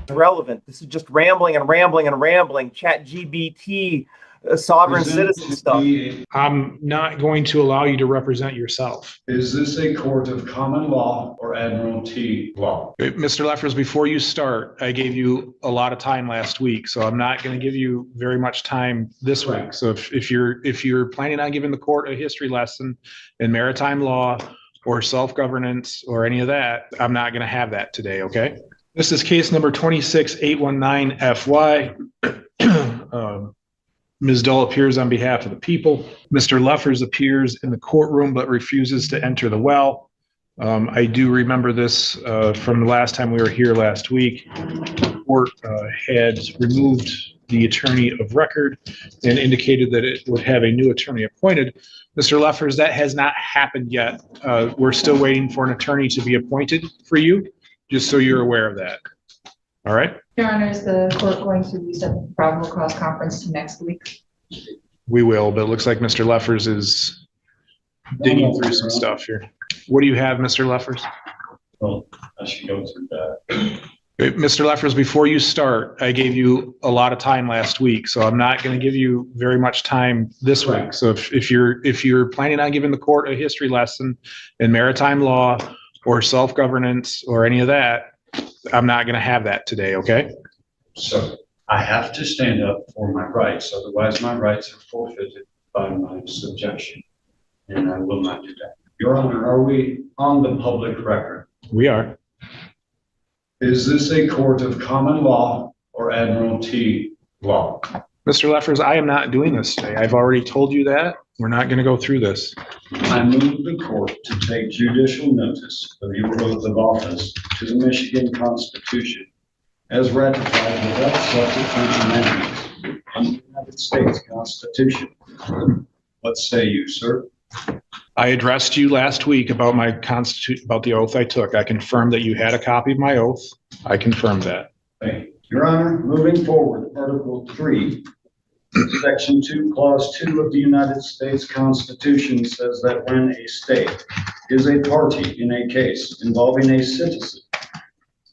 irrelevant. This is just rambling and rambling and rambling. ChatGPT, sovereign citizen stuff. I'm not going to allow you to represent yourself. Is this a court of common law or admiralty law? Mr. Leffers, before you start, I gave you a lot of time last week, so I'm not going to give you very much time this week. So if you're planning on giving the court a history lesson in maritime law or self-governance or any of that, I'm not going to have that today, okay? This is case number 26819FY. Ms. Dull appears on behalf of the people. Mr. Leffers appears in the courtroom but refuses to enter the well. I do remember this from the last time we were here last week. The court had removed the attorney of record and indicated that it would have a new attorney appointed. Mr. Leffers, that has not happened yet. We're still waiting for an attorney to be appointed for you, just so you're aware of that. All right? Your Honor, is the court going to reset the probable cause conference to next week? We will, but it looks like Mr. Leffers is digging through some stuff here. What do you have, Mr. Leffers? Well, I should go through that. Mr. Leffers, before you start, I gave you a lot of time last week, so I'm not going to give you very much time this week. So if you're planning on giving the court a history lesson in maritime law or self-governance or any of that, I'm not going to have that today, okay? So I have to stand up for my rights, otherwise my rights are forfeited by my subjection, and I will not do that. Your Honor, are we on the public record? We are. Is this a court of common law or admiralty law? Mr. Leffers, I am not doing this today. I've already told you that. We're not going to go through this. I move the court to take judicial notice of your oath of office to the Michigan Constitution as ratified without subsequent amendments under the United States Constitution. What say you, sir? I addressed you last week about about the oath I took. I confirmed that you had a copy of my oath. I confirmed that. Thank you. Your Honor, moving forward, Article 3, Section 2, Clause 2 of the United States Constitution says that when a state is a party in a case involving a citizen,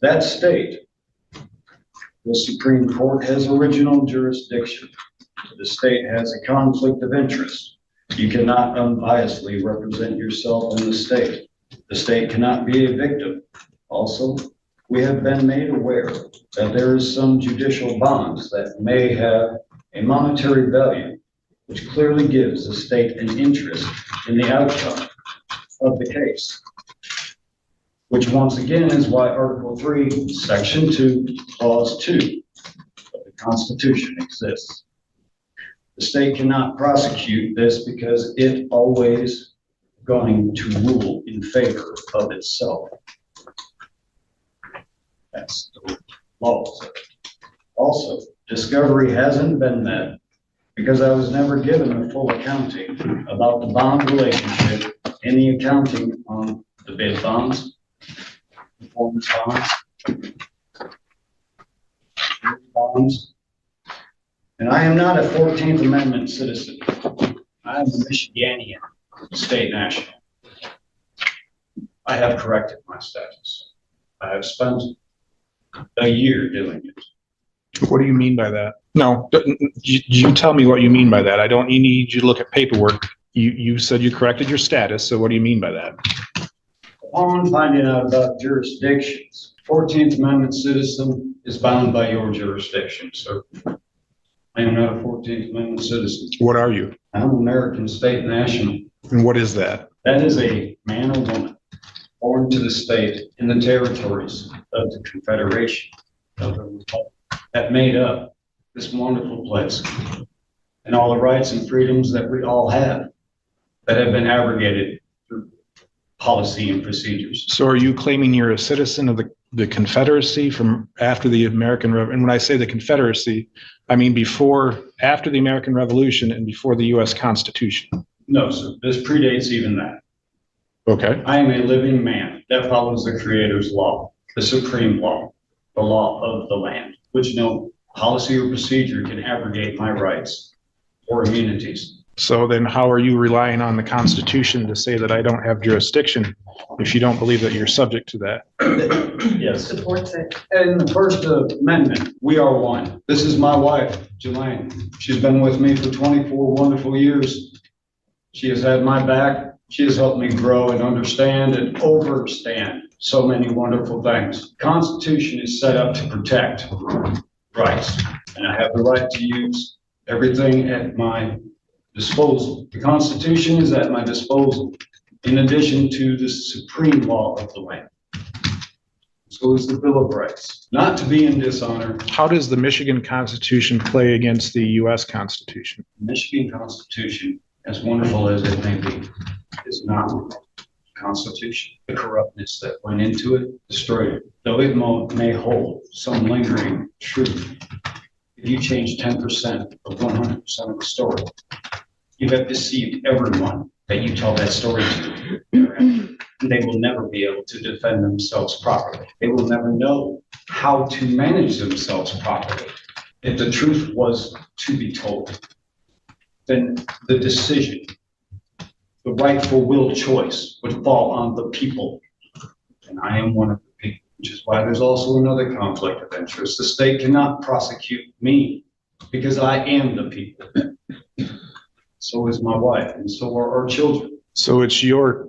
that state, the Supreme Court, has original jurisdiction. The state has a conflict of interest. You cannot unbiasedly represent yourself in the state. The state cannot be a victim. Also, we have been made aware that there is some judicial bonds that may have a monetary value, which clearly gives the state an interest in the outcome of the case, which once again is why Article 3, Section 2, Clause 2 of the Constitution exists. The state cannot prosecute this because it always going to rule in favor of itself. That's the laws. Also, discovery hasn't been met because I was never given a full accounting about the bond relationship and the accounting on the bid bonds, performance bonds, and I am not a 14th Amendment citizen. I am a Michiganian, state national. I have corrected my status. I have spent a year doing it. What do you mean by that? No, you tell me what you mean by that. I don't need you to look at paperwork. You said you corrected your status, so what do you mean by that? Upon finding out about jurisdictions, 14th Amendment citizen is bound by your jurisdiction, sir. I am not a 14th Amendment citizen. What are you? I'm an American state national. And what is that? That is a man or woman born to the state in the territories of the Confederation of the Republic that made up this wonderful place and all the rights and freedoms that we all have that have been abrogated through policy and procedures. So are you claiming you're a citizen of the Confederacy from after the American Revolution? And when I say the Confederacy, I mean after the American Revolution and before the U.S. Constitution. No, sir. This predates even that. Okay. I am a living man that follows the Creator's law, the supreme law, the law of the land, which no policy or procedure can abrogate my rights or immunities. So then how are you relying on the Constitution to say that I don't have jurisdiction if you don't believe that you're subject to that? Yes. Supports it. In the First Amendment, we are one. This is my wife, Jelaine. She's been with me for 24 wonderful years. She has had my back. She has helped me grow and understand and overstand so many wonderful things. Constitution is set up to protect rights, and I have the right to use everything at my disposal. The Constitution is at my disposal, in addition to the supreme law of the land. So is the Bill of Rights. Not to be in dishonor, How does the Michigan Constitution play against the US Constitution? the Michigan Constitution, as wonderful as it may be, is not the Constitution. The corruptness that went into it destroyed it. Though it may hold some lingering truth, if you change 10% of 100% of the story, you have deceived everyone that you tell that story to. They will never be able to defend themselves properly. They will never know how to manage themselves properly. If the truth was to be told, then the decision, the rightful will choice would fall on the people. And I am one of the people, which is why there's also another conflict of interest. The state cannot prosecute me because I am the people. So is my wife, and so are our children. So it's your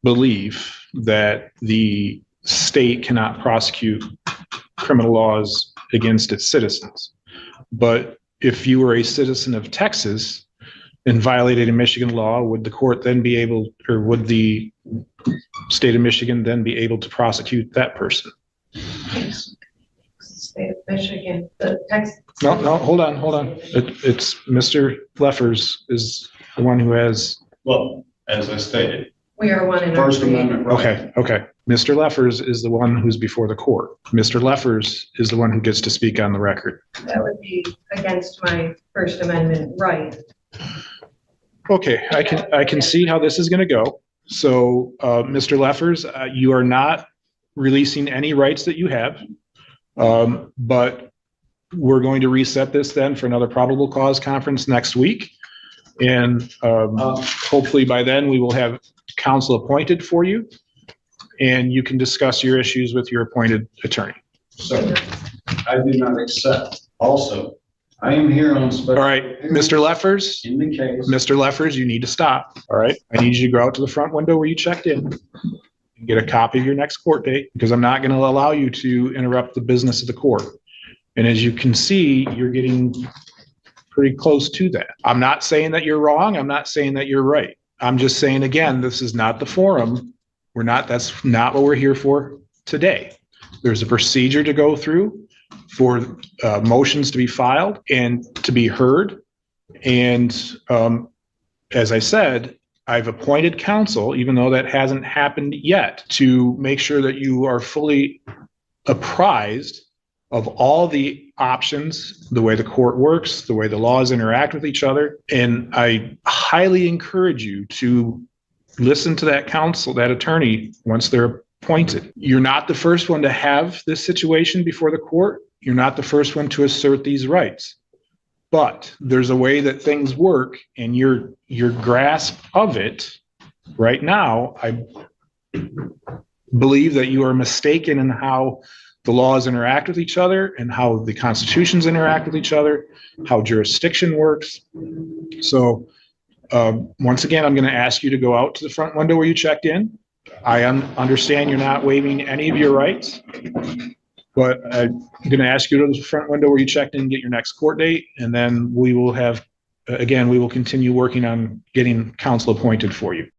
belief that the state cannot prosecute criminal laws against its citizens. But if you were a citizen of Texas and violated a Michigan law, would the court then be able, or would the state of Michigan then be able to prosecute that person? State of Michigan, the Texas. No, hold on. It's Mr. Leffers is the one who has. Well, as I stated, We are one in our First state. Amendment right. Okay. Mr. Leffers is the one who's before the court. Mr. Leffers is the one who gets to speak on the record. That would be against my First Amendment right. Okay, I can see how this is going to go. So, Mr. Leffers, you are not releasing any rights that you have. But we're going to reset this then for another probable cause conference next week. And hopefully by then we will have counsel appointed for you and you can discuss your issues with your appointed attorney. So I do not accept. Also, I am here on special. All right, Mr. Leffers, In the case. Mr. Leffers, you need to stop. All right. I need you to go out to the front window where you checked in and get a copy of your next court date because I'm not going to allow you to interrupt the business of the court. And as you can see, you're getting pretty close to that. I'm not saying that you're wrong. I'm not saying that you're right. I'm just saying, again, this is not the forum. That's not what we're here for today. There's a procedure to go through for motions to be filed and to be heard. And as I said, I've appointed counsel, even though that hasn't happened yet, to make sure that you are fully apprised of all the options, the way the court works, the way the laws interact with each other. And I highly encourage you to listen to that counsel, that attorney, once they're appointed. You're not the first one to have this situation before the court. You're not the first one to assert these rights. But there's a way that things work, and your grasp of it right now, I believe that you are mistaken in how the laws interact with each other and how the constitutions interact with each other, how jurisdiction works. So once again, I'm going to ask you to go out to the front window where you checked in. I understand you're not waiving any of your rights, but I'm going to ask you to go to the front window where you checked in and get your next court date. And then we will have, again, we will continue working on getting counsel appointed for you.